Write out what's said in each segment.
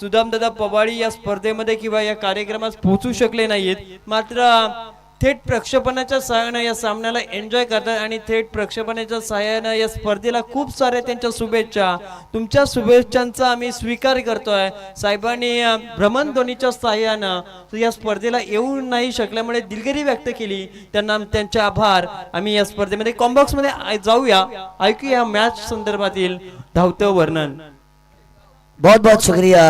सुदामदादा पवाडी या स्पर्धेमध्ये किंवा या कार्यक्रमात पोहोचू शकले नाहीत, मात्र थेट प्रक्षेपणाच्या सहाय्यानं या सामन्याला एन्जॉय करतात आणि थेट प्रक्षेपणाच्या सहाय्यानं या स्पर्धेला खूप साऱ्या त्यांच्या शुभेच्छा, तुमच्या शुभेच्छांचा आम्ही स्वीकार करतोय. साहेबांनी भ्रमणध्वनीच्या सहाय्यानं या स्पर्धेला येऊ नाही शकल्यामुळे दिलगिरी व्यक्त केली, त्यांना त्यांचे आभार. आम्ही या स्पर्धेमध्ये कॉम्बॉक्समध्ये जाऊया, ऐकूया मॅच संदर्भातील धावतं वर्णन. बहुत बहुत शुक्रिया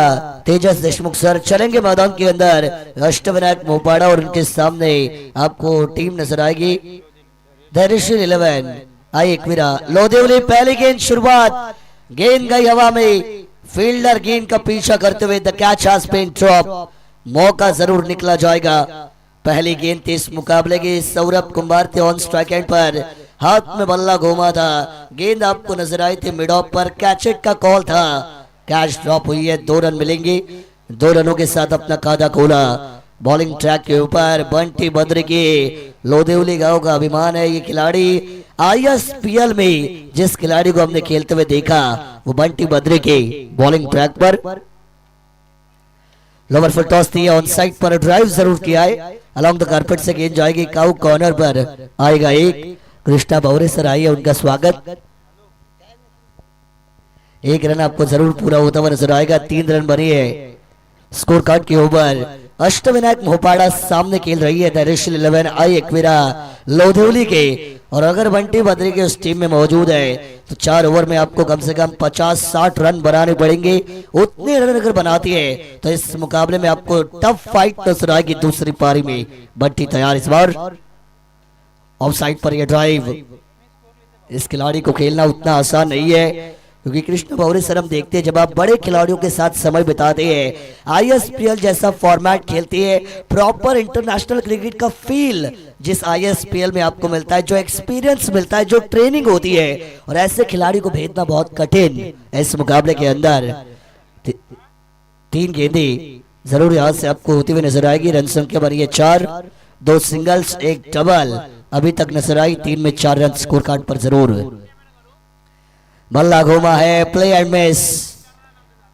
तेजस देशमुख सर. चलेंगे मैदान के अंदर अष्टविनायक मोपाड़ा और उनके सामने आपको टीम नजर आएगी धैर्यशील 11 आई एकवीरा लोदेवली. पहली गेंद शुरुआत, गेंद गई हवा में, फील्डर गेंद का पीछा करते हुए the catch has been drop. मौका जरूर निकला जाएगा. पहली गेंद इस मुकाबले की सौरभ कुंभार थे ऑन स्ट्राइक एंड पर, हाथ में बल्ला घूमा था, गेंद आपको नजर आई थी मिड ऑफ पर, कैचेट का कॉल था, कैच ड्रॉप हुई है. 2 रन मिलेंगे. 2 रनों के साथ अपना खाता खोला. बॉलिंग ट्रैक के ऊपर बंटी बद्री के लोदेवली गांव का अभिमान है ये खिलाड़ी. आईएसपीएल में जिस खिलाड़ी को हमने खेलते हुए देखा वो बंटी बद्री के बॉलिंग ट्रैक पर लोअर फुट टॉस थी, ऑन साइड पर ड्राइव जरूर किया है. अलॉन्ग द कारपेट से गेंद जाएगी, काउ कॉर्नर पर आएगा एक. कृष्णा भवरे सर आइए, उनका स्वागत. 1 रन आपको जरूर पूरा होता हुआ नजर आएगा. 3 रन बने हैं स्कोर कार्ड के ऊपर. अष्टविनायक मोपाड़ा सामने खेल रही है धैर्यशील 11 आई एकवीरा लोधेवली के. और अगर बंटी बद्री के उस टीम में मौजूद है तो 4 ओवर में आपको कम से कम 50-60 रन बनाने पड़ेंगे. उतने रन अगर बनाती है तो इस मुकाबले में आपको टफ फाइट नजर आएगी. दूसरी पारी में बंटी तैयार इस बार. ऑफ साइड पर यह ड्राइव, इस खिलाड़ी को खेलना उतना आसान नहीं है क्योंकि कृष्ण भवरे सर हम देखते हैं जब आप बड़े खिलाड़ियों के साथ समय बिताते हैं, आईएसपीएल जैसा फॉर्मेट खेलते हैं, प्रॉपर इंटरनेशनल क्रिकेट का फील जिस आईएसपीएल में आपको मिलता है, जो एक्सपीरियंस मिलता है, जो ट्रेनिंग होती है, और ऐसे खिलाड़ी को भेजना बहुत कठिन. इस मुकाबले के अंदर 3 गेंदे जरूर यहां से आपको होती हुई नजर आएगी. रन संख्या बनी है 4, 2 सिंगल्स 1 डबल अभी तक नजर आई. 3 में 4 रन स्कोर कार्ड पर जरूर. बल्ला घूमा है, प्ले एंड मिस,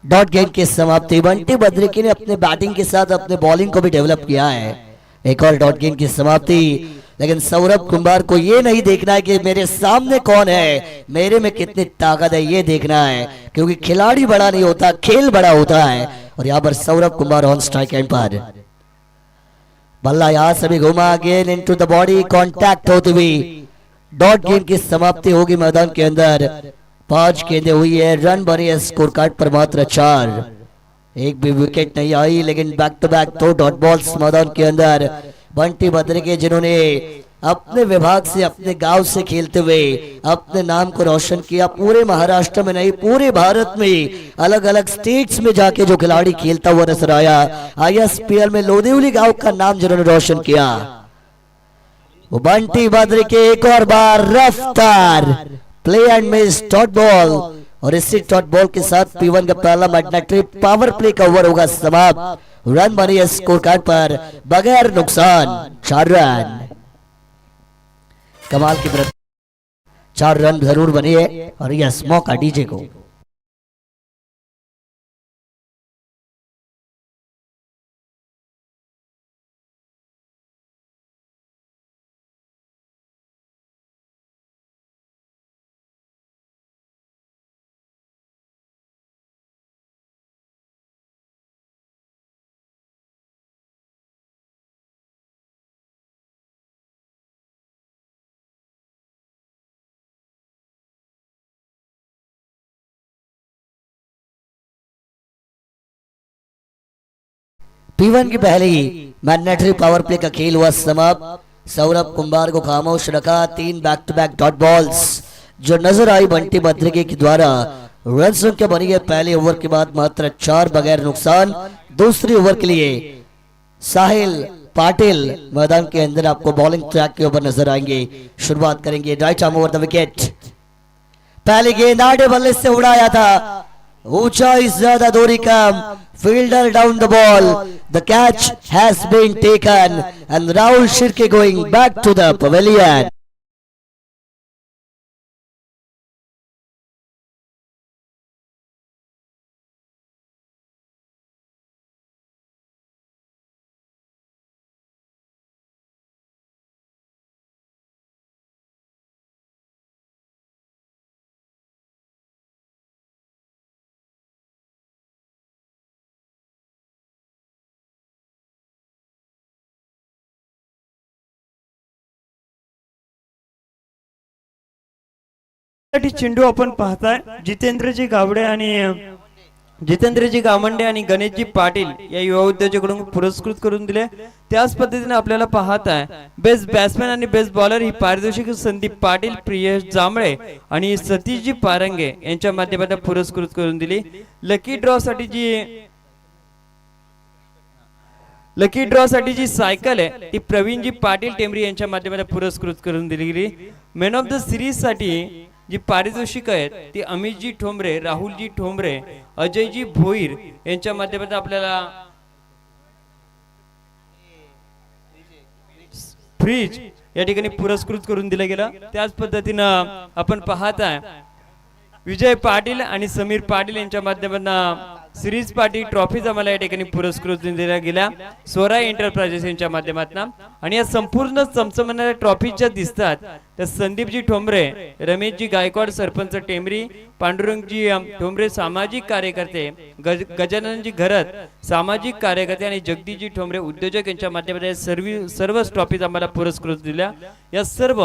डॉट गेंद की समाप्ति. बंटी बद्रिकी ने अपने बैटिंग के साथ अपने बॉलिंग को भी डेवलप किया है. एक और डॉट गेंद की समाप्ति. लेकिन सौरभ कुंभार को ये नहीं देखना है कि मेरे सामने कौन है, मेरे में कितनी ताकत है ये देखना है, क्योंकि खिलाड़ी बड़ा नहीं होता, खेल बड़ा होता है. और यहाँ पर सौरभ कुंभार ऑन स्ट्राइक एंड पर. बल्ला यहां से भी घुमा, गेंद इनटू द बॉडी, कांटेक्ट होती हुई डॉट गेंद की समाप्ति होगी मैदान के अंदर. 5 गेंदें हुई है, रन बने है स्कोर कार्ड पर मात्र 4. एक भी विकेट नहीं आई, लेकिन back to back 2 dot balls मैदान के अंदर. बंटी बद्री के जिन्होंने अपने विभाग से, अपने गांव से खेलते हुए अपने नाम को रोशन किया, पूरे महाराष्ट्र में नहीं पूरे भारत में अलग अलग स्टेट्स में जाके जो खिलाड़ी खेलता हुआ नजर आया, आईएसपीएल में लोदेवली गांव का नाम जिन्होंने रोशन किया, वो बंटी बद्री के एक और बार रफ्तार play end miss dot ball. और इसी डॉट बॉल के साथ P1 का पहला मैग्नेटरी पावर प्ले का ओवर होगा समाप्त. रन बनी है स्कोर कार्ड पर बगैर नुकसान 4 रन. कमाल की 4 रन जरूर बनी है. और यस, मौका डीजे को. P1 की पहली मैग्नेटरी पावर प्ले का खेल हुआ समाप्त. सौरभ कुंभार को खामोश रखा. 3 back to back dot balls जो नजर आई बंटी बद्रिकी के द्वारा. रन संख्या बनी है पहले ओवर के बाद मात्र 4 बगैर नुकसान. दूसरी ओवर के लिए साहिल पाटिल मैदान के अंदर आपको बॉलिंग ट्रैक के ऊपर नजर आएंगे. शुरुआत करेंगे right arm over the wicket. पहली गेंद आड़े बल्ले से उड़ाया था, ऊंचाई ज्यादा दूरी कम, fielder down the ball, the catch has been taken and Rahul Shirke going back to the pavilion. साठी चेंडू आपण पाहताय जितेंद्रजी गावडे आणि जितेंद्रजी गावंडे आणि गणेशजी पाटील या युवा उद्योजकांकडून पुरस्कृत करून दिले. त्याच पद्धतीने आपल्याला पाहताय बेस्ट बॅट्समॅन आणि बेस्ट बॉलर ही पारितोषिक संदीप पाटील, प्रियेश जांभळे आणि सतीशजी पारंगे यांच्या माध्यमातून पुरस्कृत करून दिली. लकी ड्रॉ साठी जी सायकल आहे ती प्रवीणजी पाटील टेंबरी यांच्या माध्यमातून पुरस्कृत करून दिली गेली. मॅन ऑफ द सिरीज साठी जी पारितोषिक आहेत ती अमितजी ठोंबरे, राहुलजी ठोंबरे, अजयजी भोईर यांच्या माध्यमातून आपल्याला फ्रीज या ठिकाणी पुरस्कृत करून दिलं गेलं. त्याच पद्धतीनं आपण पाहताय विजय पाटील आणि समीर पाटील यांच्या माध्यमातून सिरीज पाटील ट्रॉफीज आम्हाला या ठिकाणी पुरस्कृत दिल्या गेल्या स्वरा एंटरप्राइजेस यांच्या माध्यमातून. आणि या संपूर्ण चमचमणाऱ्या ट्रॉफी ज्या दिसतात त्या संदीपजी ठोंबरे, रमेशजी गायकवाड सर्पंच टेंबरी, पांडुरंगजी ठोंबरे सामाजिक कार्यकर्ते, गजाननजी घरत सामाजिक कार्यकर्ते आणि जगदीशजी ठोंबरे उद्योजक यांच्या माध्यमातून सर्व ट्रॉफीज आम्हाला पुरस्कृत दिल्या. या सर्व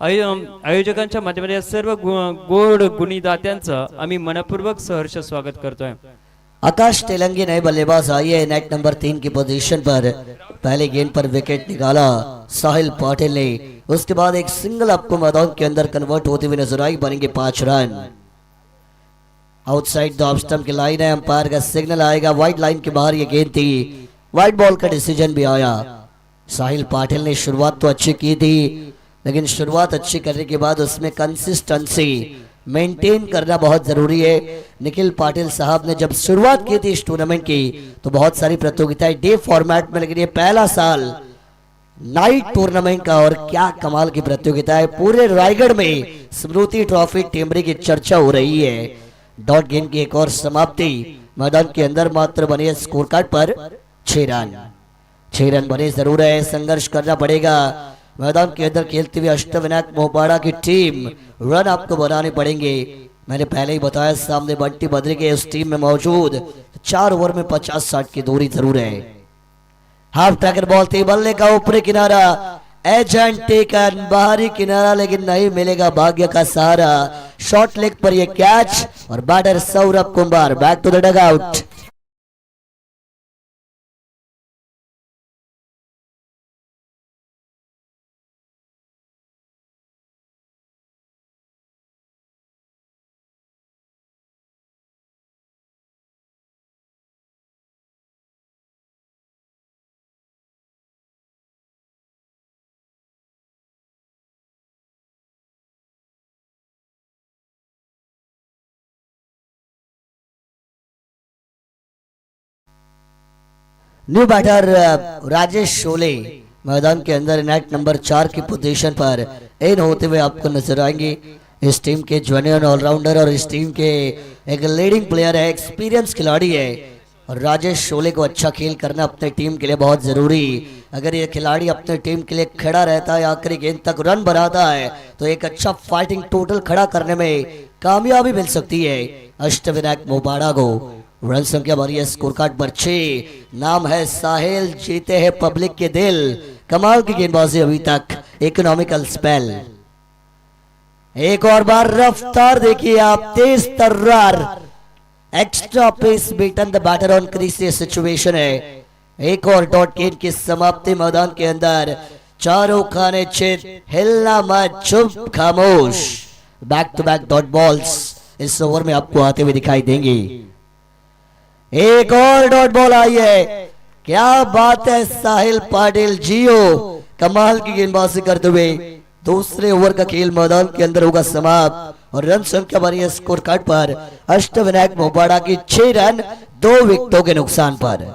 आयोजकांच्या माध्यमातून या सर्व गोड गुणीदात्यांचं आम्ही मनपूर्वक सहर्ष स्वागत करतोय. आकाश तेलंगी नए बल्लेबाज आई है नेट नंबर 3 की पोजीशन पर. पहले गेंद पर विकेट निकाला साहिल पाटिल ने, उसके बाद एक सिंगल आपको मैदान के अंदर कन्वर्ट होते हुए नजर आई. बनेंगे 5 run. Outside the off stump की लाइन है, अंपायर का सिग्नल आएगा. वाइड लाइन के बाहर ये गेंद थी, वाइड बॉल का डिसीजन भी आया. साहिल पाटिल ने शुरुआत तो अच्छी की थी, लेकिन शुरुआत अच्छी करने के बाद उसमें कंसिस्टेंसी मेंटेन करना बहुत जरूरी है. निखिल पाटिल साहब ने जब शुरुआत की थी इस टूर्नामेंट की तो बहुत सारी प्रतियोगिताएं डे फॉर्मेट में, लेकिन ये पहला साल नाइट टूर्नामेंट का और क्या कमाल की प्रतियोगिता है. पूरे रायगढ़ में स्मृति ट्रॉफी टेंबरी की चर्चा हो रही है. डॉट गेंद की एक और समाप्ति मैदान के अंदर मात्र बने स्कोर कार्ड पर 6 रन. 6 रन बने जरूर है, संघर्ष करना पड़ेगा. मैदान के अंदर खेलते हुए अष्टविनायक मोपाड़ा की टीम रन आपको बनाने पड़ेंगे. मैंने पहले ही बताया सामने बंटी बद्री के उस टीम में मौजूद 4 ओवर में 50-60 की दूरी जरूर है. हाफ ट्रैकर बॉल थी, बल्ले का ऊपरी किनारा, एजेंट टेकन बाहरी किनारा, लेकिन नहीं मिलेगा भाग्य का सहारा. शॉर्ट लेग पर यह कैच और batter Saurabh Kumbhar back to the dugout. New batter Rajesh Shole मैदान के अंदर नेट नंबर 4 की पोजीशन पर इन होते हुए आपको नजर आएंगे. इस टीम के जूनियर ऑलराउंडर और इस टीम के एक लीडिंग प्लेयर है, एक्सपीरियंस खिलाड़ी है. और राजेश शोले को अच्छा खेल करना अपने टीम के लिए बहुत जरूरी. अगर ये खिलाड़ी अपने टीम के लिए खड़ा रहता है, आखिरी गेंद तक रन बनाता है, तो एक अच्छा फाइटिंग टोटल खड़ा करने में कामयाबी मिल सकती है अष्टविनायक मोपाड़ा को. रन संख्या भरी है स्कोर कार्ड पर 6. नाम है साहिल, जीते हैं पब्लिक के दिल. कमाल की गेंदबाजी अभी तक, इकोनॉमिकल स्पेल. एक और बार रफ्तार देखिए आप, तेज तर्रार, extra pace beaten the batter on crease situation है. एक और डॉट गेंद की समाप्ति मैदान के अंदर. चारों खाने चित, हिलना मत, चुप खामोश. Back to back dot balls इस ओवर में आपको आते हुए दिखाई देंगे. एक और डॉट बॉल आई है, क्या बात है साहिल पाटिल, जियो कमाल की गेंदबाजी करते हुए दूसरे ओवर का खेल मैदान के अंदर होगा समाप्त. और रन संख्या बनी है स्कोर कार्ड पर अष्टविनायक मोपाड़ा की 6 रन 2 विकेटों के नुकसान पर.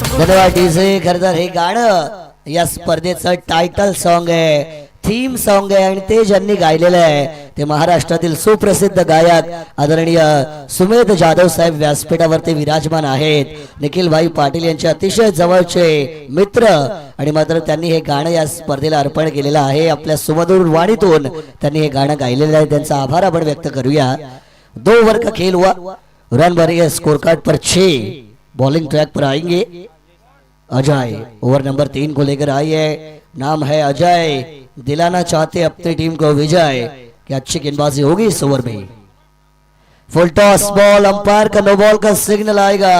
धन्यवाद डीजे. खरं तर हे गाणं या स्पर्धेचं टायटल सॉन्ग आहे. थीम सॉन्ग आहे आणि ते ज्यांनी गायलेलं आहे ते महाराष्ट्रातील सुप्रसिद्ध गायक आदरणीय सुमेध जाधव साहेब व्यासपीठावरती विराजमान आहेत. निखिल भाई पाटील यांचे अतिशय जवळचे मित्र आणि मात्र त्यांनी हे गाणं या स्पर्धेला अर्पण केलेलं आहे. आपल्या सुमधुर वाणीतून त्यांनी हे गाणं गायलेलं आहे. त्यांचा आभार आपण व्यक्त करूया. 2 ओवर का खेल हुआ, रन बने, स्कोर कार्ड पर 6. बॉलिंग ट्रैक पर आएंगे अजय. ओवर नंबर 3 को लेकर आई है, नाम है अजय. दिलाना चाहते अपनी टीम को विजय. कि अच्छी गेंदबाजी होगी इस ओवर में. फुल टॉस बॉल, अंपायर का नो बॉल का सिग्नल आएगा.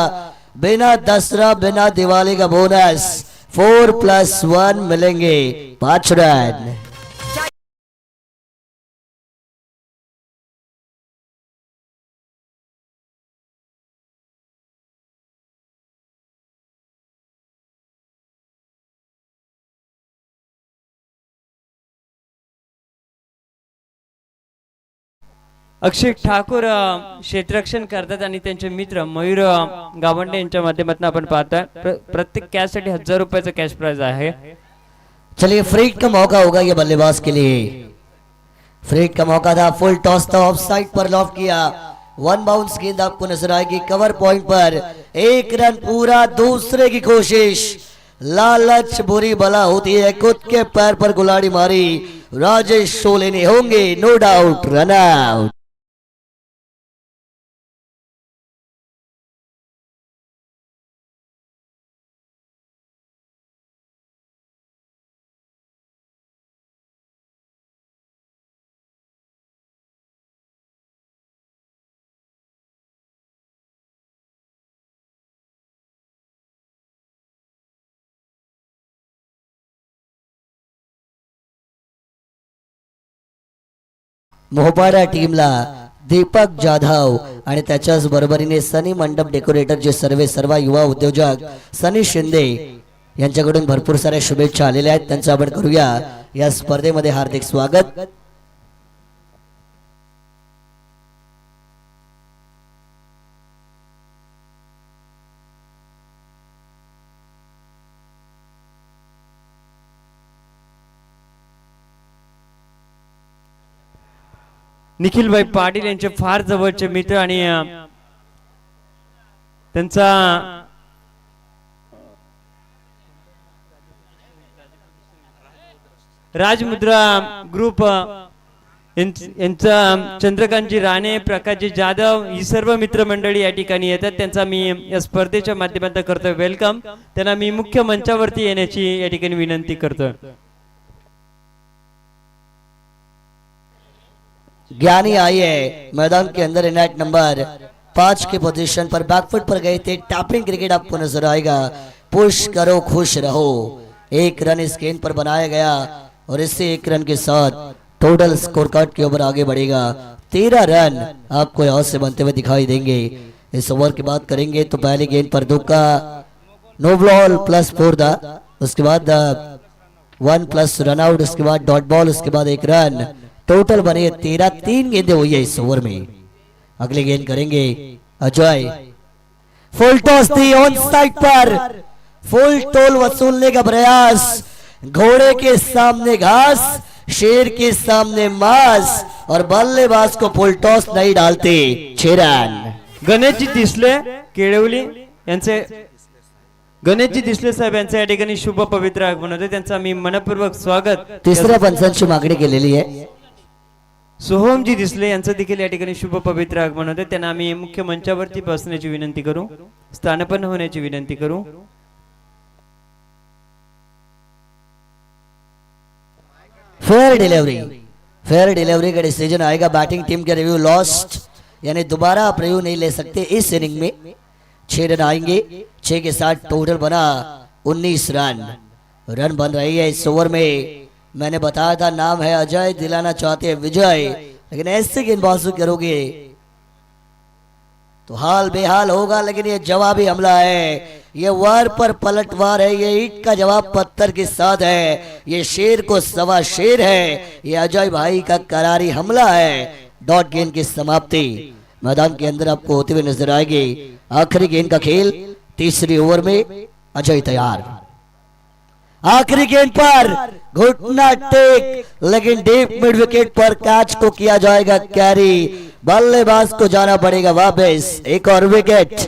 बिना दसरा बिना दिवाली का बोनस 4+1 मिलेंगे 5 रन. अक्षय ठाकूर क्षेत्ररक्षण करतात आणि त्यांचे मित्र मयूर गावंडे यांच्या माध्यमातून आपण पाहता प्रत्येक कॅच साठी 1000 रुपयाचा कॅश प्राइज आहे. चलिए फ्री का मौका होगा ये बल्लेबाज के लिए. फ्री का मौका था, फुल टॉस था, ऑफ साइड पर लॉफ्ट किया. 1 बाउंस गेंद आपको नजर आएगी कवर पॉइंट पर. 1 रन पूरा, दूसरे की कोशिश. लालच बुरी बला होती है, खुद के पैर पर गुलाड़ी मारी. राजेश शोले ने होंगे no doubt run out. Mohpada टीमला दीपक जाधव आणि त्याच्याच बरोबरीने सनी मंडप डेकोरेटर जे सर्व युवा उद्योजक सनी शिंदे यांच्याकडून भरपूर साऱ्या शुभेच्छा आलेल्या आहेत. त्यांचं आपण करूया या स्पर्धेमध्ये हार्दिक स्वागत. निखिल भाई पाटील यांचे फार जवळचे मित्र आणि त्यांचा राजमुद्रा ग्रुप यांचा चंद्रकांतजी राणे, प्रकाशजी जाधव ही सर्व मित्रमंडळी या ठिकाणी येतात. त्यांचा मी या स्पर्धेच्या माध्यमातून करतोय वेलकम. त्यांना मी मुख्य मंचावरती येण्याची या ठिकाणी विनंती करतोय. ज्ञानी आई है मैदान के अंदर. नेट नंबर 5 के पोजीशन पर बैकफुट पर गए थे. टैपिंग क्रिकेट आपको नजर आएगा. पुश करो खुश रहो. 1 रन इस गेंद पर बनाया गया और इससे 1 रन के साथ टोटल स्कोर कार्ड के ऊपर आगे बढ़ेगा. 13 रन आपको यहां से बनते हुए दिखाई देंगे. इस ओवर की बात करेंगे तो पहली गेंद पर दुक्का, नो बॉल +4 था. उसके बाद 1+ रन आउट, उसके बाद डॉट बॉल, उसके बाद 1 रन. टोटल बने 13. 3 गेंदें हुई है इस ओवर में. अगली गेंद करेंगे अजय. फुल टॉस थी on side per. Full toll वसूलने का प्रयास. घोड़े के सामने घास, शेर के सामने मांस और बल्लेबाज को फुल टॉस नहीं डालते. 6 रन. गणेशजी दिसले केळवली यांचे गणेशजी दिसले साहेब यांच्या या ठिकाणी शुभ पवित्र आगमन होते. त्यांचा मी मनपूर्वक स्वागत. तिसऱ्या पंचांची मागणी केलेली आहे. सोहमजी दिसले यांचं देखील या ठिकाणी शुभ पवित्र आगमन होते. त्यांना आम्ही मुख्य मंचावरती बसण्याची विनंती करू, स्थानपन्न होण्याची विनंती करू. फेयर डिलीवरी का डिसीजन आएगा. बैटिंग टीम के रिव्यू लॉस्ट, यानी दोबारा आप रिव्यू नहीं ले सकते इस इनिंग में. 6 रन आएंगे. 6 के साथ टोटल बना 19 रन. रन बन रही है इस ओवर में. मैंने बताया था नाम है अजय, दिलाना चाहते हैं विजय. लेकिन ऐसे गेंदबाजी करोगे तो हाल बेहाल होगा. लेकिन ये जवाबी हमला है, ये वार पर पलटवार है, ये ईंट का जवाब पत्थर के साथ है, ये शेर को सवा शेर है. ये अजय भाई का करारी हमला है. डॉट गेंद की समाप्ति मैदान के अंदर आपको होते हुए नजर आएगी. आखिरी गेंद का खेल. तीसरी ओवर में अजय तैयार. आखिरी गेंद पर घुटना टेक, लेकिन डीप मिड विकेट पर कैच को किया जाएगा कैरी। बल्लेबाज को जाना पड़ेगा वापस। एक और विकेट।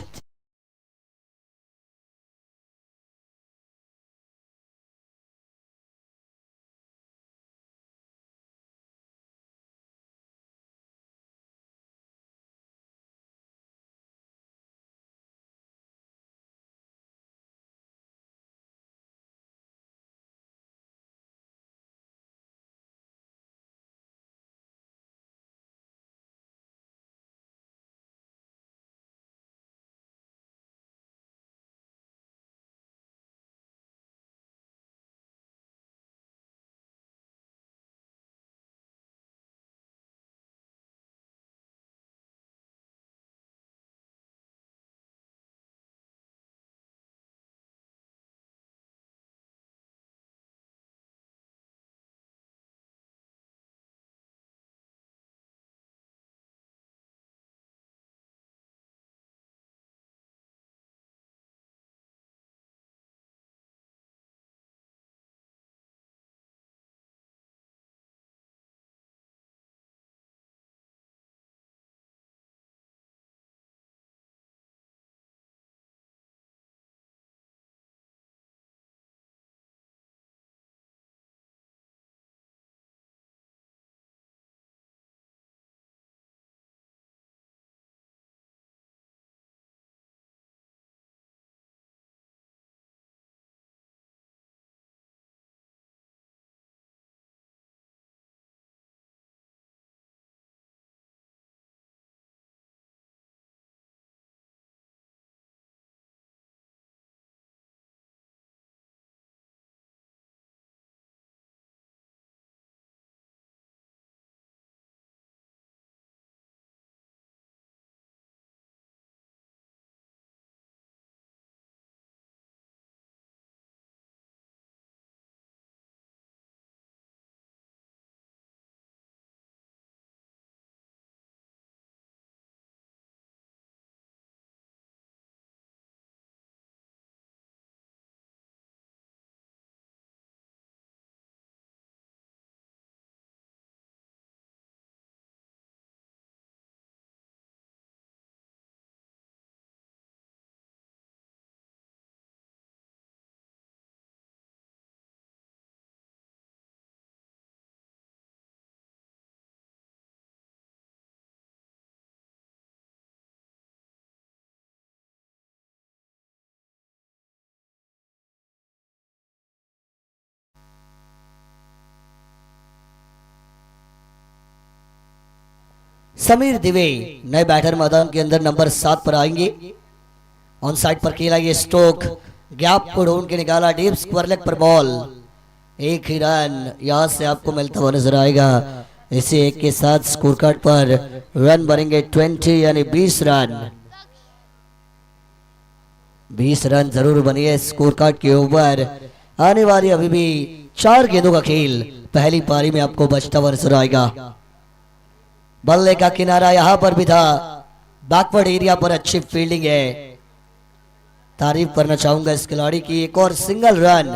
समीर दिवे नए बैटर मैदान के अंदर नंबर 7 पर आएंगे। ऑन साइड पर खेला ये स्ट्रोक, गैप को ढूंढ के निकाला, डीप स्क्वायर लेग पर बॉल। एक ही रन यहां से आपको मिलता हुआ नजर आएगा। इसी एक के साथ स्कोर कार्ड पर रन बनेंगे 20 यानी 20 रन। 20 रन जरूर बनिए स्कोर कार्ड के ऊपर। आने वाली अभी भी 4 गेंदों का खेल पहली पारी में आपको बचता हुआ नजर आएगा। बल्ले का किनारा यहां पर भी था, बैकवर्ड एरिया पर अच्छी फील्डिंग है। तारीफ करना चाहूंगा इस खिलाड़ी की। एक और सिंगल रन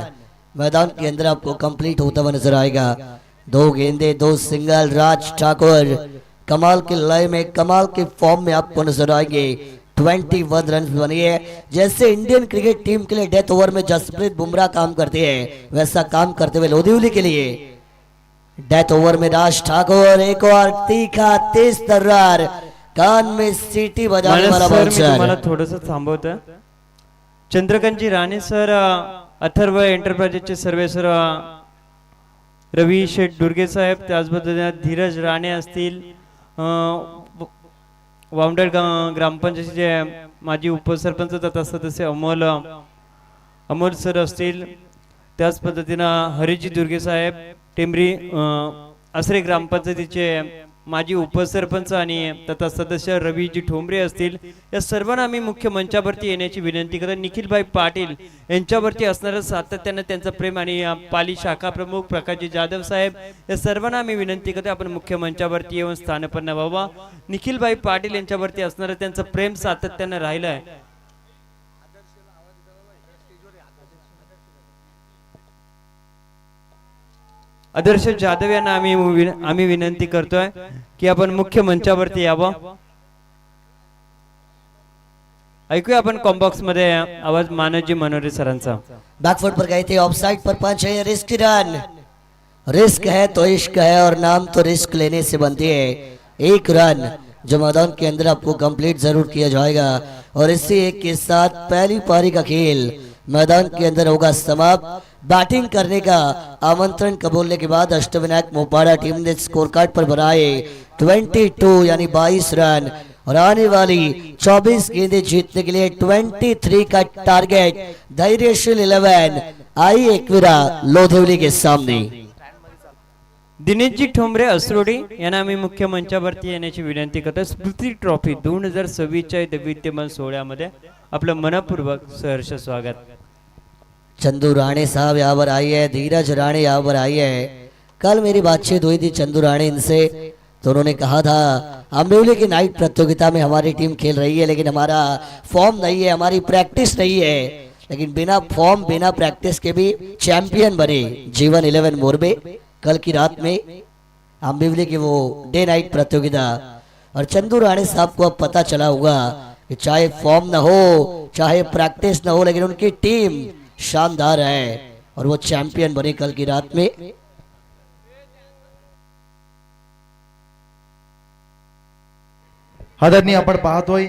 मैदान के अंदर आपको कंप्लीट होता हुआ नजर आएगा। 2 गेंदे 2 सिंगल। राज ठाकुर कमाल के लय में, कमाल के फॉर्म में आपको नजर आएंगे। 21 रन बनिए। जैसे इंडियन क्रिकेट टीम के लिए डेथ ओवर में जसप्रीत बुमराह काम करते हैं, वैसा काम करते हुए लोधिवली के लिए डेथ ओवर में राज ठाकुर। एक और तीखा तेज तर्रार, कान में सीटी बजाने वाला बॉलर। मला थोडस थांबवतं। चंद्रकांतजी राणे सर, अथर्व एंटरप्राइजेसचे सर्वेसर रवी शेठ दुर्गे साहेब, त्याच पद्धतीने धीरज राणे असतील, वावंडर ग्रामपंचायतीचे माजी उपसरपंच तथा सदस्य अमोल सर असतील, त्याच पद्धतीनं हरीजी दुर्गे साहेब, टेंबरी आसरे ग्रामपंचायतीचे माजी उपसरपंच आणि तथा सदस्य रवीजी ठोंबरे असतील, या सर्वांना आम्ही मुख्य मंचावरती येण्याची विनंती करतो। निखिलभाई पाटील यांच्यावरती असणारं सातत्यानं त्यांचं प्रेम आणि पाली शाखा प्रमुख प्रकाशजी जाधव साहेब, या सर्वांना आम्ही विनंती करतो आपण मुख्य मंचावरती येऊन स्थानपन्न व्हावा। निखिलभाई पाटील यांच्यावरती असणारं त्यांचं प्रेम सातत्यानं राहिलं आहे। आदर्श जाधव यांना आम्ही विनंती करतोय की आपण मुख्य मंचावरती यावं. ऐकूया आपण कॉम्बॉक्स मध्ये आवाज मानवजी मनोरे सरांचा. बैकफुट पर गए थे, ऑफ साइड पर पंच है, रिस्क रन. रिस्क है तो इश्क है और नाम तो रिस्क लेने से बनती है. एक रन जो मैदान के अंदर आपको कंप्लीट जरूर किया जाएगा और इसी एक के साथ पहली पारी का खेल मैदान के अंदर होगा समाप्त. बैटिंग करने का आमंत्रण कबूलने के बाद अष्टविनायक मोपाड़ा टीम ने स्कोर कार्ड पर बनाए 22 यानी 22 रन और आने वाली 24 गेंदें जीतने के लिए 23 का टारगेट धैर्यशील 11 आई एकविरा लोधिवली के सामने. दिनेशजी ठोंबरे असरोडी यांना आम्ही मुख्य मंचावरती येण्याची विनंती करतो. स्मृती ट्रॉफी 2026च्या विद्यमान सोहळ्यामध्ये आपलं मनपूर्वक सहर्ष स्वागत. चंदू राणे साहब यहाँ पर आई है, धीरज राणे यहाँ पर आई है. कल मेरी बातचीत हुई थी चंदू राणे इनसे, तो उन्होंने कहा था अम्बिवली की नाइट प्रतियोगिता में हमारी टीम खेल रही है लेकिन हमारा फॉर्म नहीं है, हमारी प्रैक्टिस नहीं है. लेकिन बिना फॉर्म बिना प्रैक्टिस के भी चैंपियन बने जीवन 11 मोरबे कल की रात में अम्बिवली की वो डे नाइट प्रतियोगिता. और चंदू राणे साहब को अब पता चला होगा कि चाहे फॉर्म न हो चाहे प्रैक्टिस न हो लेकिन उनकी टीम शानदार है और वो चैंपियन बने कल की रात में. आदरणीय आपण पाहतोय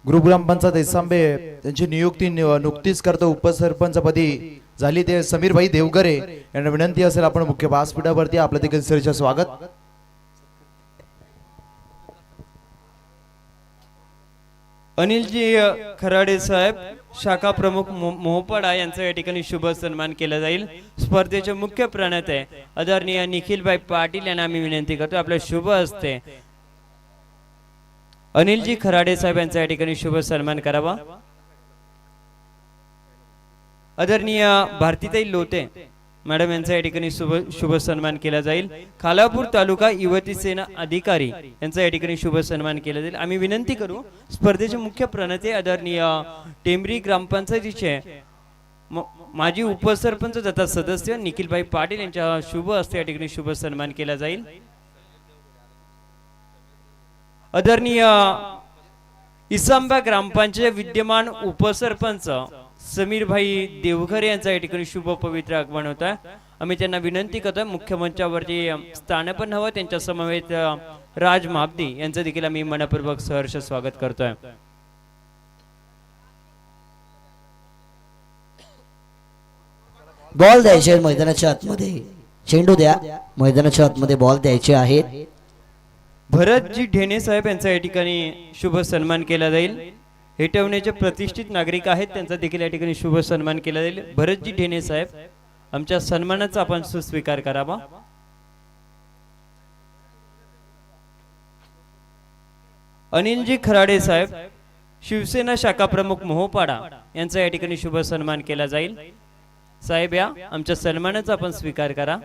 ग्रुपग्रामपंचायत इसांबे त्यांची नियुक्ती नुकतीच करतो उपसरपंचपदी झाली. ते समीरभाई देवगरे यांना विनंती असेल आपण मुख्य व्यासपीठावरती आपलं देखील सहर्ष स्वागत. अनिलजी खराडे साहेब शाखा प्रमुख मोहपाडा यांचा या ठिकाणी शुभ सन्मान केला जाईल. स्पर्धेचे मुख्य प्रणेते आदरणीय निखिलभाई पाटील यांना आम्ही विनंती करतो आपल्या शुभ हस्ते अनिलजी खराडे साहेब यांचा या ठिकाणी शुभ सन्मान करावा. आदरणीय भारतीताई लोते मॅडम यांचा या ठिकाणी शुभ सन्मान केला जाईल. खालापूर तालुका युवती सेना अधिकारी यांचा या ठिकाणी शुभ सन्मान केला जाईल. आम्ही विनंती करू स्पर्धेचे मुख्य प्रणेते आदरणीय टेंबरी ग्रामपंचायतीचे माजी उपसरपंच तथा सदस्य निखिलभाई पाटील यांच्या शुभ हस्ते या ठिकाणी शुभ सन्मान केला जाईल. आदरणीय इसांबा ग्रामपंचायत विद्यमान उपसरपंच समीरभाई देवघरे यांचा या ठिकाणी शुभ पवित्र आगमन होत आहे. आम्ही त्यांना विनंती करतोय मुख्य मंचावरती स्थानपन्न हवं. त्यांच्या समवेत राज महाब्दी यांचं देखील आम्ही मनपूर्वक सहर्ष स्वागत करतोय. बॉल द्यायचे मैदानाच्या आतमध्ये, चेंडू द्या, मैदानाच्या आतमध्ये बॉल द्यायचे आहेत. भरतजी ढेणे साहेब यांचा या ठिकाणी शुभ सन्मान केला जाईल. हेटवण्याचे प्रतिष्ठित नागरिक आहेत त्यांचा देखील या ठिकाणी शुभ सन्मान केला जाईल. भरतजी ढेणे साहेब आमच्या सन्मानाचा आपण सुस्वीकार करावा. अनिलजी खराडे साहेब शिवसेना शाखा प्रमुख मोहपाडा यांचा या ठिकाणी शुभ सन्मान केला जाईल. साहेब या आमच्या सन्मानाचा आपण स्वीकार करा.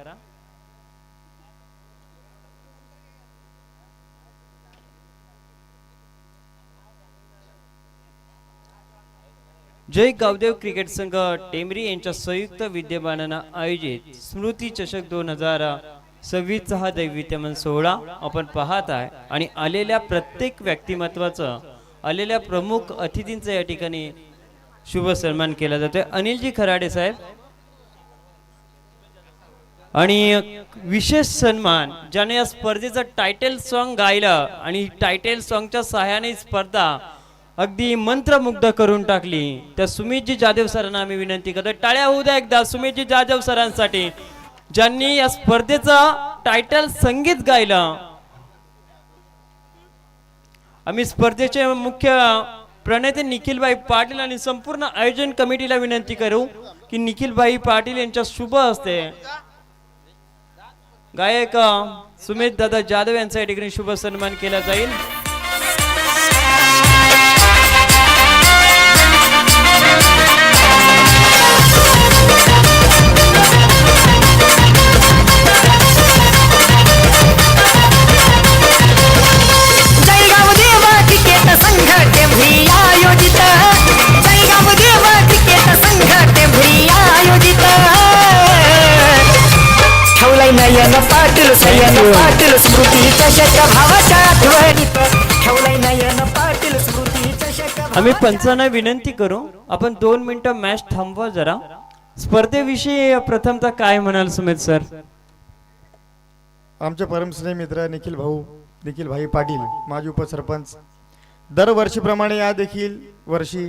जय गावदेव क्रिकेट संघ टेंबरी यांच्या संयुक्त विद्यमानानं आयोजित स्मृती चषक 2026 हा दैवित्यमान सोहळा आपण पाहत आहे आणि आलेल्या प्रत्येक व्यक्तिमत्वाचं आलेल्या प्रमुख अतिथींचा या ठिकाणी शुभ सन्मान केला जातोय. अनिलजी खराडे साहेब आणि विशेष सन्मान ज्याने या स्पर्धेचं टायटल सॉन्ग गायलं आणि टायटल सॉन्गच्या सहाय्याने स्पर्धा अगदी मंत्रमुग्ध करून टाकली त्या सुमितजी जाधव सरांना आम्ही विनंती करतो. टाळ्या होऊ द्या एकदा सुमितजी जाधव सरांसाठी ज्यांनी या स्पर्धेचं टायटल संगीत गायलं. आम्ही स्पर्धेचे मुख्य प्रणेते निखिलभाई पाटील आणि संपूर्ण आयोजन कमिटीला विनंती करू की निखिलभाई पाटील यांच्या शुभ हस्ते गायक सुमित दादा जाधव यांचा या ठिकाणी शुभ सन्मान केला जाईल. नयन पाटील स्मृती चषक भावाच्या आठवणीत ठेवलाय नयन पाटील स्मृती चषक आम्ही पंचांना विनंती करू, आपण 2 मिनिटं मॅच थांबवा जरा. स्पर्धेविषयी प्रथमतः काय म्हणाल सुमित सर? आमचे परमस्नेही मित्र निखिल भाई पाटील, माजी उपसरपंच, दरवर्षीप्रमाणे या देखील वर्षी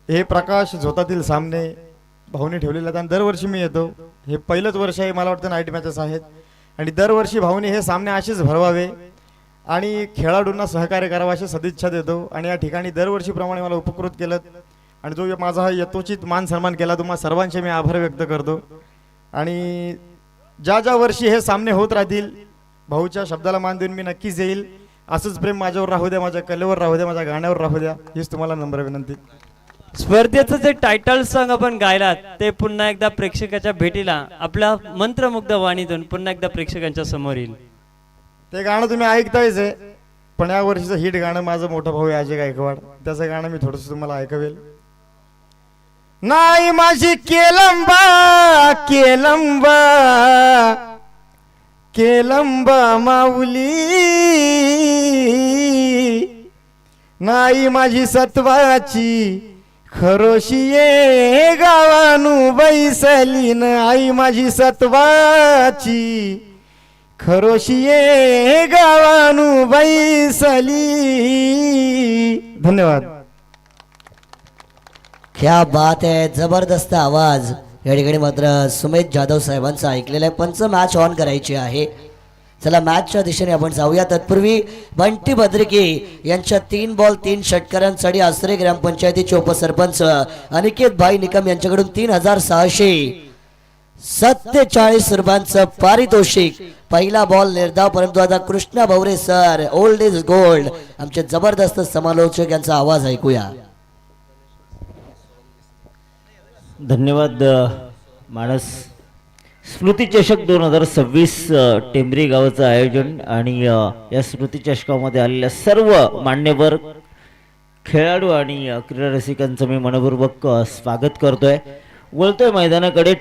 हे प्रकाश झोतातील सामने भाऊने ठेवलेले आहेत आणि दरवर्षी मी येतो. हे पहिलंच वर्ष आहे, मला वाटतं नाईट मॅचेस आहेत आणि दरवर्षी भाऊने हे सामने असेच भरवावे आणि खेळाडूंना सहकार्य करावं अशी सदिच्छा देतो. आणि या ठिकाणी दरवर्षीप्रमाणे मला उपकृत केलं आणि जो माझा हा यथोचित मान सन्मान केला, तुम्हा सर्वांचे मी आभार व्यक्त करतो. आणि ज्या ज्या वर्षी हे सामने होत राहतील, भाऊच्या शब्दाला मान देऊन मी नक्कीच येईल. असंच प्रेम माझ्यावर राहू द्या, माझ्या कलेवर राहू द्या, माझ्या गाण्यावर राहू द्या, हीच तुम्हाला नम्र विनंती. स्पर्धेचं जे टायटल सॉन्ग आपण गायलात ते पुन्हा एकदा प्रेक्षकाच्या भेटीला आपल्या मंत्रमुग्ध वाणीतून पुन्हा एकदा प्रेक्षकांच्या समोर येईल. ते गाणं तुम्ही ऐकतायच आहे, पण या वर्षीचं हिट गाणं माझं मोठं भाऊ आहे अजय गायकवाड, त्याचं गाणं मी थोडंसं तुम्हाला ऐकवेल. नाही माझी केलंबा केलंबा केलंबा माऊली, नाही माझी सत्वाची खरोशी ये गावानू बैसली, आई माझी सत्वाची खरोशी ये गावानू बैसली. धन्यवाद. क्या बात है, जबरदस्त आवाज या ठिकाणी मात्र सुमेध जाधव साहेबांचा ऐकलेला आहे. पंच मॅच ऑन करायची आहे. चला मॅचच्या दिशेने आपण जाऊया. तत्पूर्वी बंटी बद्रिके यांच्या 3 बॉल 3 षटकारांसाठी आसरे ग्रामपंचायतीचे उपसरपंच अनिकेत भाई निकम यांच्याकडून 3647 रुपयांचं पारितोषिक. पहिला बॉल निर्धाव, परंतु आता कृष्णा भवरे सर, ओल्ड इज गोल्ड, आमचे जबरदस्त समालोचक यांचा आवाज ऐकूया. धन्यवाद मानस. स्मृती चषक 2026 टेंबरी गावाचं आयोजन आणि या स्मृती चषकामध्ये आलेल्या सर्व मान्यवर खेळाडू आणि क्रीडा रसिकांचं मी मनपूर्वक स्वागत करतोय. वळतोय मैदानाकडे.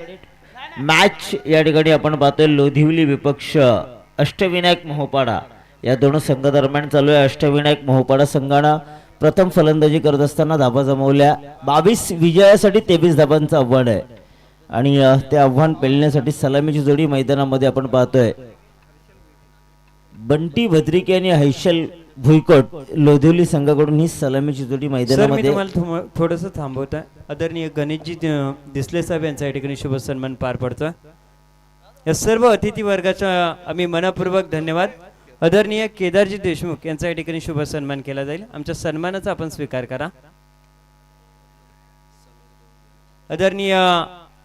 मॅच या ठिकाणी आपण पाहतोय लोधिवली विपक्ष अष्टविनायक मोहोपाडा या दोन संघादरम्यान चालू आहे. अष्टविनायक मोहोपाडा संघानं प्रथम फलंदाजी करत असताना धाबा जमवल्या. 22 विजयासाठी 23 धाबांचं आव्हान आहे आणि ते आव्हान पेलण्यासाठी सलामीची जोडी मैदानामध्ये आपण पाहतोय. बंटी भद्रिके आणि हैशल भुईकोट लोधिवली संघाकडून ही सलामीची जोडी सर मी मैदानामध्ये. तुम्हाला थोडंसं थांबवतोय. आदरणीय गणेशजी दिसले साहेब यांच्या ठिकाणी शुभ सन्मान पार पडतोय. या सर्व अतिथी वर्गाचा आम्ही मनपूर्वक धन्यवाद. आदरणीय केदारजी देशमुख यांच्या ठिकाणी शुभ सन्मान केला जाईल. आमच्या सन्मानाचा आपण स्वीकार करा. आदरणीय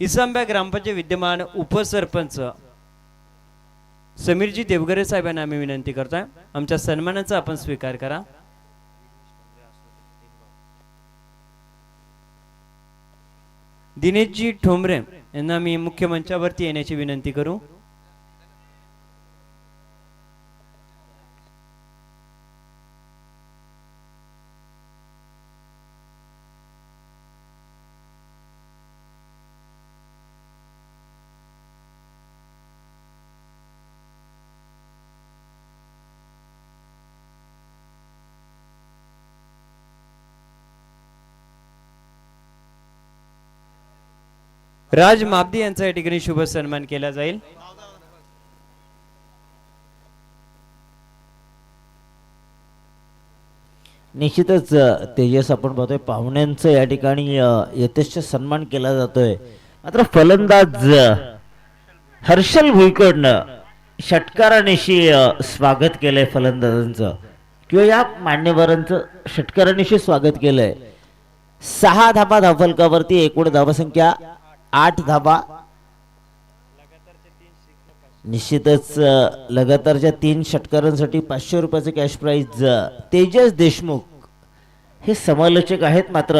इसांबा ग्रामपंचायत विद्यमान उपसरपंच समीरजी देवगरे साहेबांना आम्ही विनंती करतोय, आमच्या सन्मानाचा आपण स्वीकार करा. दिनेशजी ठोंबरे यांना मी मुख्य मंचावरती येण्याची विनंती करू. राज माबदी यांचा या ठिकाणी शुभ सन्मान केला जाईल. निश्चितच तेजस आपण पाहतोय पाहुण्यांचं या ठिकाणी यथेच्छ सन्मान केला जातोय. मात्र फलंदाज हर्षल भुईकोडनं षटकारानिशी स्वागत केलंय फलंदाजांचं किंवा या मान्यवरांचं षटकारानिशी स्वागत केलंय. 6 धाबा धावफलकावरती, एकूण धावसंख्या 8 धाबा. निश्चितच लगातारच्या 3 षटकारांसाठी 500 रुपयाचं कॅश प्राइज. तेजस देशमुख हे समालोचक आहेत, मात्र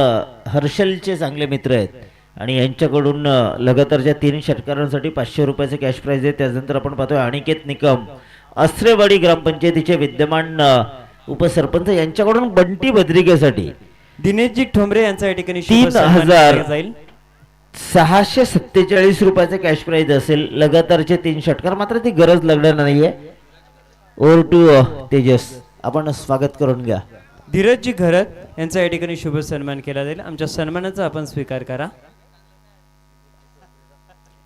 हर्षलचे चांगले मित्र आहेत आणि यांच्याकडून लगातारच्या 3 षटकारांसाठी 500 रुपयाचं कॅश प्राइज आहे. त्यानंतर आपण पाहतोय अनिकेत निकम अस्रेवाडी ग्रामपंचायतीचे विद्यमान उपसरपंच, यांच्याकडून बंटी बद्रिकेसाठी दिनेशजी ठोंबरे यांचा या ठिकाणी शुभ 3000 सन्मान केला जाईल. ₹647 कॅश प्राइज असेल. लगातारचे 3 षटकार, मात्र ती गरज लागणार नाहीये. ओव्हर टू तेजस, आपण स्वागत करून घ्या. धीरजजी घरत यांचा या ठिकाणी शुभ सन्मान केला जाईल. आमच्या सन्मानाचा आपण स्वीकार करा.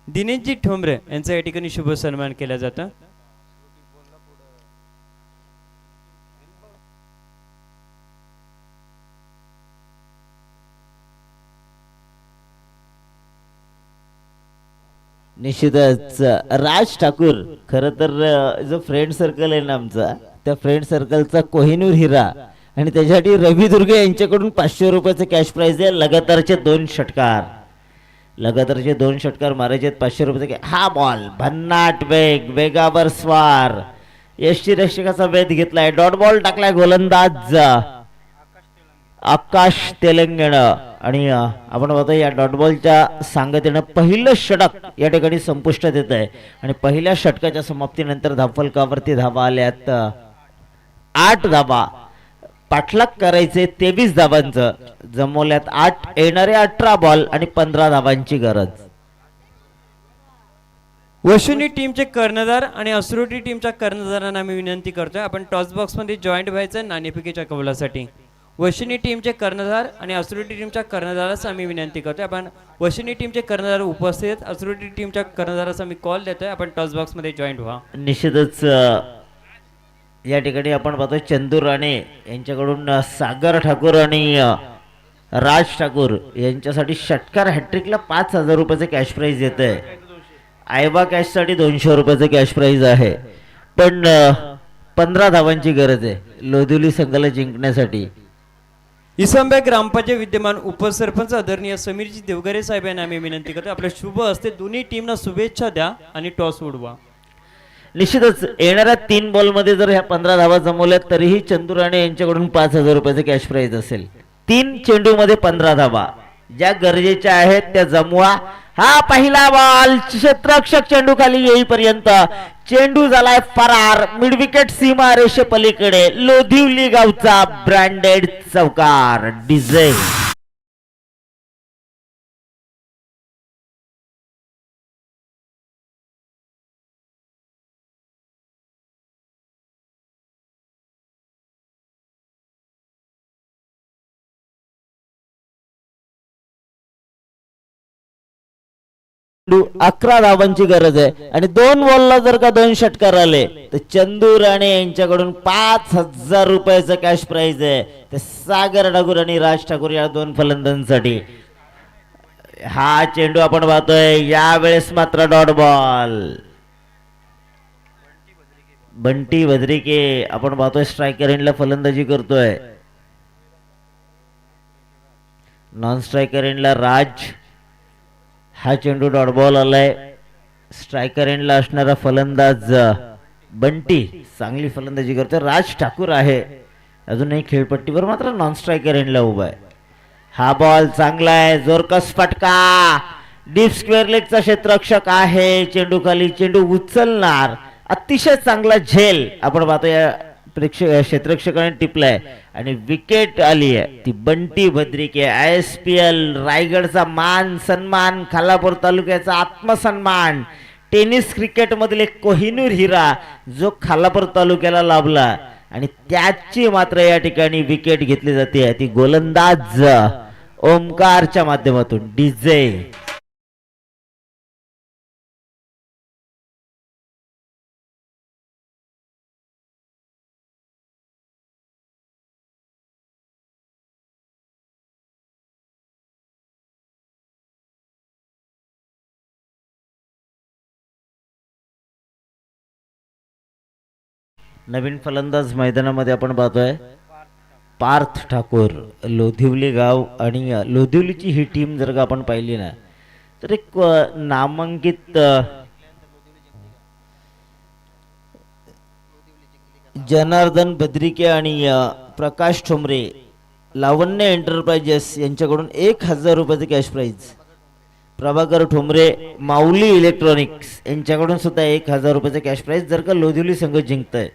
दिनेशजी ठोंबरे यांचा या ठिकाणी शुभ सन्मान केला जातो. निश्चितच राज ठाकूर, खर तर जो फ्रेंड सर्कल आहे ना आमचा, त्या फ्रेंड सर्कलचा कोहिनूर हिरा, आणि त्याच्यासाठी रवी दुर्गे यांच्याकडून ₹500 कॅश प्राइज आहे. लगातारचे 2 षटकार, लगातारचे 2 षटकार मारायचे आहेत. ₹500. हा बॉल भन्नाट वेग, वेगावर स्वार, यष्टीरक्षकाचा वेध घेतलाय. डॉट बॉल टाकलाय गोलंदाज आकाश तेलंगणा, आणि आपण बघतो या डॉट बॉलच्या सांगतेनं पहिलं षटक या ठिकाणी संपुष्टात येत आहे. आणि पहिल्या षटकाच्या समाप्तीनंतर धावफलकावरती धावा आल्यात 8 धावा. पाठलाग करायचे 23 धावांचं, जमवल्यात 8, येणारे 18 बॉल आणि 15 धावांची गरज. वशिनी टीमचे कर्णधार आणि असरोटी टीमच्या कर्णधारांना आम्ही विनंती करतोय, आपण टॉस बॉक्स मध्ये जॉईंट व्हायचं नाणेफेकीच्या कौलासाठी. वशिनी टीमचे कर्णधार आणि असरोटी टीमच्या कर्णधारास आम्ही विनंती करतोय, आपण वशिनी टीमचे कर्णधार उपस्थित आहेत, असरोटी टीमच्या कर्णधारास आम्ही कॉल देतोय, आपण टॉस बॉक्स मध्ये जॉईंट व्हा. निश्चितच या ठिकाणी आपण पाहतो चंदू राणे यांच्याकडून सागर ठाकूर आणि राज ठाकूर यांच्यासाठी षटकार हॅट्रिकला ₹5,000 कॅश प्राइज येत आहे. आयबा कॅशसाठी ₹200 कॅश प्राइज आहे, पण 15 धावांची गरज आहे लोधिवली संघाला जिंकण्यासाठी. इसंबे ग्रामपंचायत विद्यमान उपसरपंच आदरणीय समीरजी देवगरे साहेब यांना आम्ही विनंती करतो, आपल्या शुभ हस्ते दोन्ही टीमना शुभेच्छा द्या आणि टॉस उडवा. निश्चितच येणाऱ्या 3 बॉलमध्ये जर ह्या 15 धावा जमवल्या तरीही चंदू राणे यांच्याकडून ₹5,000 कॅश प्राइज असेल. 3 चेंडूमध्ये 15 धावा ज्या गरजेच्या आहेत त्या जमवा. हा पहिला बॉल, क्षेत्ररक्षक चेंडू खाली येईपर्यंत चेंडू झालाय फरार. मिड विकेट सीमा रेषे पलीकडे लोधिवली गावचा ब्रँडेड चौकार डीजे. चेंडू 11 धावांची गरज आहे, आणि 2 बॉलला जर का 2 षटकार आले तर चंदू राणे यांच्याकडून ₹5,000 कॅश प्राइज आहे. ते सागर ठाकूर आणि राज ठाकूर या 2 फलंदाजांसाठी. हा चेंडू आपण पाहतोय यावेळेस मात्र डॉट बॉल. बंटी भद्रिके आपण पाहतोय स्ट्रायकर एंडला फलंदाजी करतोय. नॉन स्ट्रायकर एंडला राज. हा चेंडू डॉट बॉल आलाय. स्ट्रायकर एंडला असणारा फलंदाज बंटी चांगली फलंदाजी करतोय. राज ठाकूर आहे अजूनही खेळपट्टीवर, मात्र नॉन स्ट्रायकर एंडला उभा आहे. हा बॉल चांगला आहे, जोरकस फटका, डीप स्क्वेअर लेगचा क्षेत्ररक्षक आहे. चेंडू खाली, चेंडू उचलणार, अतिशय चांगला झेल आपण पाहतो या क्षेत्ररक्षकाने टिपलाय, आणि विकेट आली आहे ती बंटी भद्रिके. ISPL रायगडचा मान सन्मान, खालापूर तालुक्याचा आत्मसन्मान, टेनिस क्रिकेट मधील एक कोहिनूर हिरा जो खालापूर तालुक्याला लाभला, आणि त्याची मात्र या ठिकाणी विकेट घेतली जाते. ती गोलंदाज ओमकारच्या माध्यमातून डीजे. नवीन फलंदाज मैदानामध्ये आपण पाहतोय पार्थ ठाकूर, लोधिवली गाव. आणि लोधिवलीची ही टीम जर का आपण पाहिली ना तर एक नामांकित जनार्दन भद्रिके आणि प्रकाश ठोंबरे लावण्य एंटरप्राइजेस यांच्याकडून ₹1,000 कॅश प्राइज. प्रभाकर ठोंबरे माऊली इलेक्ट्रॉनिक्स यांच्याकडून सुद्धा ₹1,000 कॅश प्राइज जर का लोधिवली संघ जिंकतंय.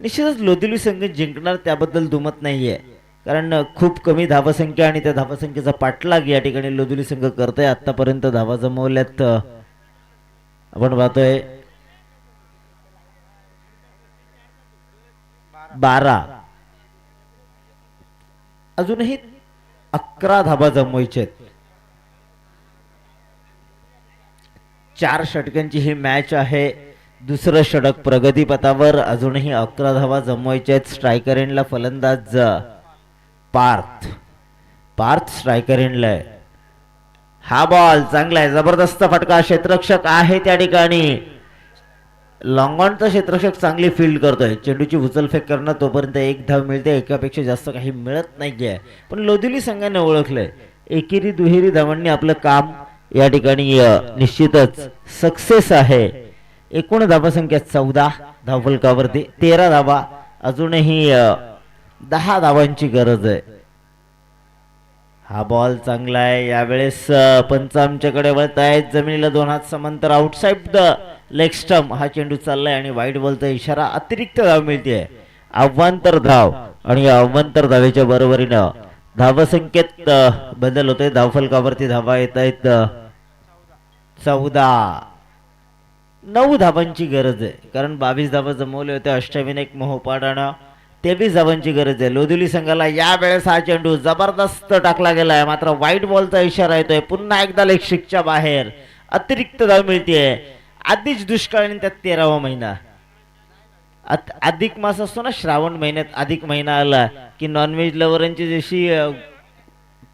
निश्चितच लोधिवली संघ जिंकणार त्याबद्दल दुमत नाहीये, कारण खूप कमी धावसंख्या आणि त्या धावसंख्येचा पाठलाग या ठिकाणी लोधुली संघ करतोय. आतापर्यंत धावा जमवल्यात आपण पाहतोय 12. अजूनही 11 धाबा जमवायचे आहेत. 4 षटकांची ही मॅच आहे. दुसरं षटक प्रगतीपथावर. अजूनही 11 धावा जमवायचे आहेत. स्ट्रायकर एंडला फलंदाज पार्थ स्ट्रायकर एंडला आहे. हा बॉल चांगला आहे. जबरदस्त फटका. क्षेत्ररक्षक आहे त्या ठिकाणी. लॉंग ऑनचा क्षेत्ररक्षक चांगली फील्ड करतोय. चेंडूची उचलफेक करणं तोपर्यंत 1 धाव मिळते. एकापेक्षा जास्त काही मिळत नाहीये. पण लोधिली संघाने ओळखलंय एकेरी दुहेरी धावांनी आपलं काम या ठिकाणी निश्चितच सक्सेस आहे. एकूण धावसंख्या 14 धावफलकावरती 13 धावा. अजूनही 10 धावांची गरज आहे. हा बॉल चांगला आहे. यावेळेस पंच आमच्याकडे वळत आहेत. जमिनीला 2 हात समांतर आउटसाइड द लेग स्टंप हा चेंडू चाललाय आणि वाईट बॉलचा इशारा. अतिरिक्त धाव मिळते. अवांतर धाव आणि अवांतर धावेच्या बरोबरीनं धावसंख्येत बदल होतोय. धावफलकावरती धावा येत आहेत 14. 9 धावांची गरज आहे. कारण 22 धावा जमवले होते अष्टविनायक मोहोपाडानं. 23 धावांची गरज आहे. लोधिली संघाला यावेळेस हा चेंडू जबरदस्त टाकला गेलाय. मात्र व्हाईट बॉलचा इशारा येतोय. पुन्हा एकदा लेगशिकच्या बाहेर. अतिरिक्त धाव मिळतेय. आधीच दुष्काळ आणि त्यात 13वा महिना. अधिक मास असतो ना श्रावण महिन्यात. अधिक महिना आला की नॉनव्हेज लवरांची जशी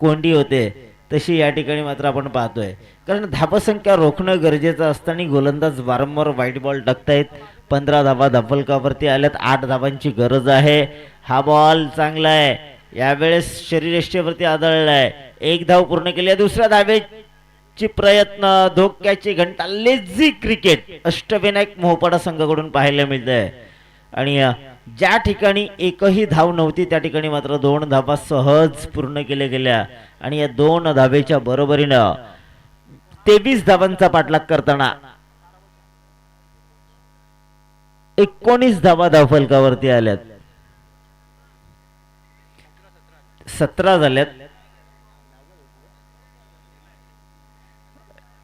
कोंडी होते तशी या ठिकाणी मात्र आपण पाहतोय. कारण धावसंख्या रोखणं गरजेचं असतं आणि गोलंदाज वारंवार व्हाईट बॉल टाकतायत. 15 धावा धावफलकावरती आल्यात. 8 धावांची गरज आहे. हा बॉल चांगला आहे. यावेळेस शरीरयष्टीवरती आदळलाय. 1 धाव पूर्ण केली. दुसऱ्या धावेची प्रयत्न. धोक्याची घंटा. लेझी क्रिकेट अष्टविनायक मोहोपाडा संघाकडून पाहायला मिळतंय. आणि ज्या ठिकाणी एकही धाव नव्हती त्या ठिकाणी मात्र 2 धावा सहज पूर्ण केल्या गेल्या. आणि या 2 धावेच्या बरोबरीनं 23 धावांचा पाठलाग करताना 19 धावा धावफलकावरती आल्यात. 17 झाल्यात.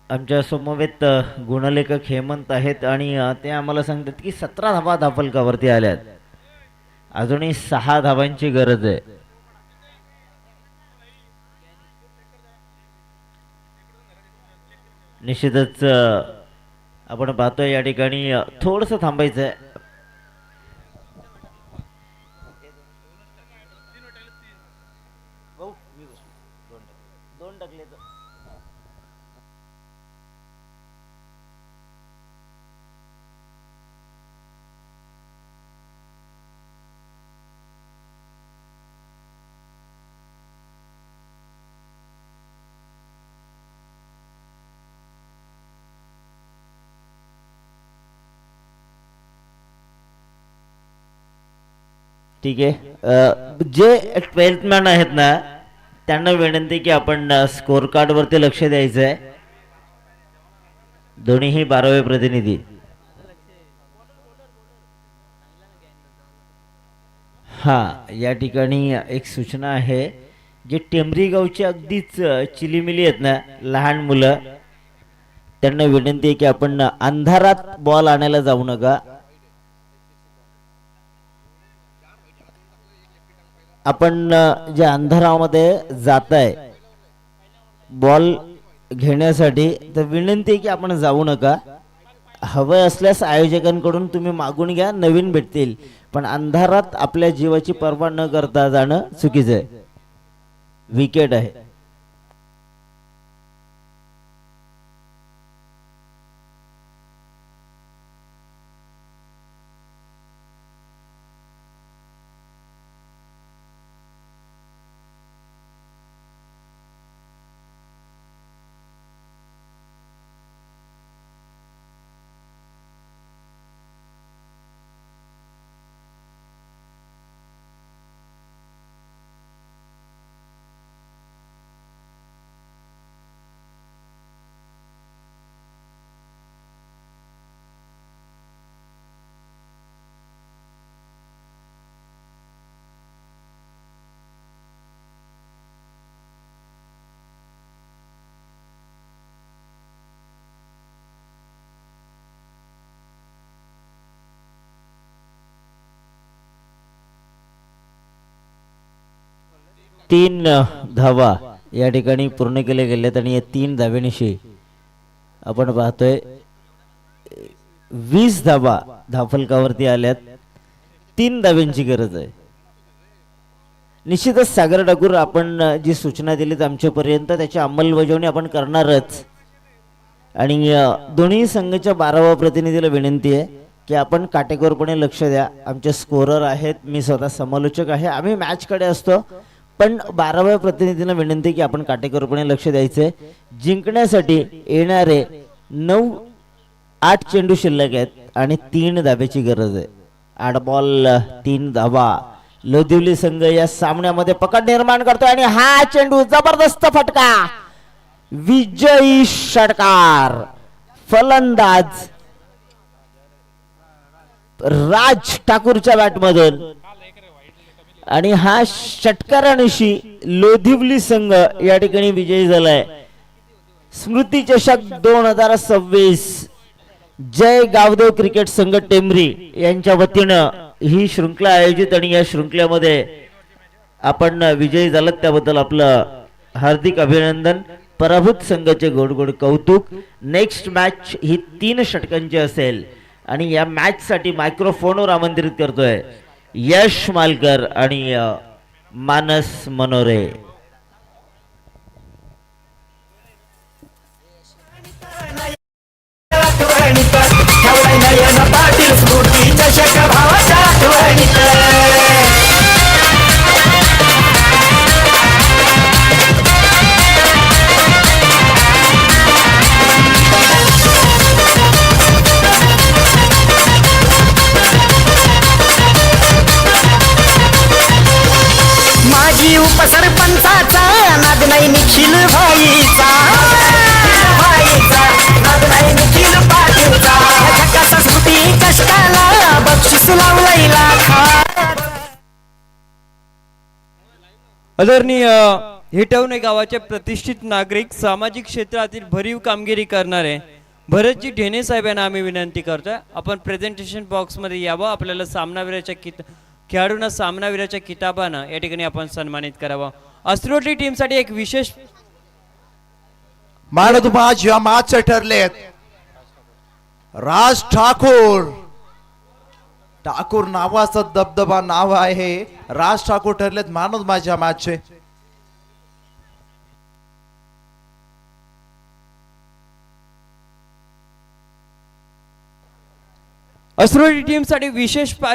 आमच्या समवेत गुणलेखक हेमंत आहेत आणि ते आम्हाला सांगतात की 17 धावा धावफलकावरती आल्यात. अजूनही 6 धावांची गरज आहे. निश्चितच आपण पाहतोय या ठिकाणी थोडस थांबायचं आहे. ठीक आहे. जे 12th मॅन आहेत ना त्यांना विनंती की आपण स्कोर कार्ड वरती लक्ष द्यायचं आहे. दोन्हीही 12वे प्रतिनिधी. हा या ठिकाणी एक सूचना आहे. जे टेंबरी गावचे अगदीच चिलीमिली आहेत ना लहान मुलं त्यांना विनंती आहे की आपण अंधारात बॉल आणायला जाऊ नका. आपण जे अंधारामध्ये जात आहे बॉल घेण्यासाठी तर विनंती आहे की आपण जाऊ नका. हवं असल्यास आयोजकांकडून तुम्ही मागून घ्या. नवीन भेटतील. पण अंधारात आपल्या जीवाची पर्वा न करता जाणं चुकीचं आहे. विकेट आहे. 3 धावा या ठिकाणी पूर्ण केले गेलेत आणि या 3 धाव्यानिशी आपण पाहतोय 20 धावा धावफलकावरती आल्यात. 3 धाव्यांची गरज आहे. निश्चितच सागर ठाकूर आपण जी सूचना दिलीत आमच्यापर्यंत त्याची अंमलबजावणी आपण करणारच. आणि दोन्ही संघाच्या 12व्या प्रतिनिधीला विनंती आहे की आपण काटेकोरपणे लक्ष द्या. आमचे स्कोरर आहेत, मी स्वतः समालोचक आहे, आम्ही मॅचकडे असतो, पण 12व्या प्रतिनिधींना विनंती की आपण काटेकोरपणे लक्ष द्यायचे. जिंकण्यासाठी येणारे 8 चेंडू शिल्लक आहेत आणि 3 धाब्याची गरज आहे. 8 बॉल 3 धावा. लोधिवली संघ या सामन्यामध्ये पकड निर्माण करतोय आणि हा चेंडू जबरदस्त फटका. विजयी षटकार. फलंदाज राज ठाकूरच्या बॅटमधून आणि हा षटकारानिशी लोधिवली संघ या ठिकाणी विजयी झालाय. स्मृती चषक 2026 जय गावदेव क्रिकेट संघ टेंभरी यांच्या वतीनं ही शृंखला आयोजित आणि या शृंखलेमध्ये आपण विजयी झालात त्याबद्दल आपलं हार्दिक अभिनंदन. पराभूत संघाचे गोड गोड कौतुक. नेक्स्ट मॅच ही 3 षटकांची असेल आणि या मॅच साठी मायक्रोफोनवर आमंत्रित करतोय यश मालकर आणि मानस मनोरे. ठेवलाय नयन पाटील स्मृती चषक भावाच्या आठवणीत. माजी उपसरपंचाचा नाद नाही निखिल भाईचा. नाद नाही निखिल पाटीलचा. झकास स्मृती कष्टाला बक्षीस लावलंय लाखा. आदरणीय हिटवणे गावाचे प्रतिष्ठित नागरिक, सामाजिक क्षेत्रातील भरीव कामगिरी करणारे भरतजी ढेणे साहेब यांना आम्ही विनंती करतोय आपण प्रेझेंटेशन बॉक्स मध्ये यावं. आपल्याला सामनावीराच्या खेळाडूंना सामनावीराच्या किताबानं या ठिकाणी आपण सन्मानित करावं. अस्त्रोटली टीमसाठी एक विशेष मानधुमाज या मॅचचे ठरलेत राज ठाकूर. ठाकूर नावाचा दबदबा नाव आहे. राज ठाकूर ठरलेत मानधुमाज या मॅचचे. अस्त्रोटली टीमसाठी विशेष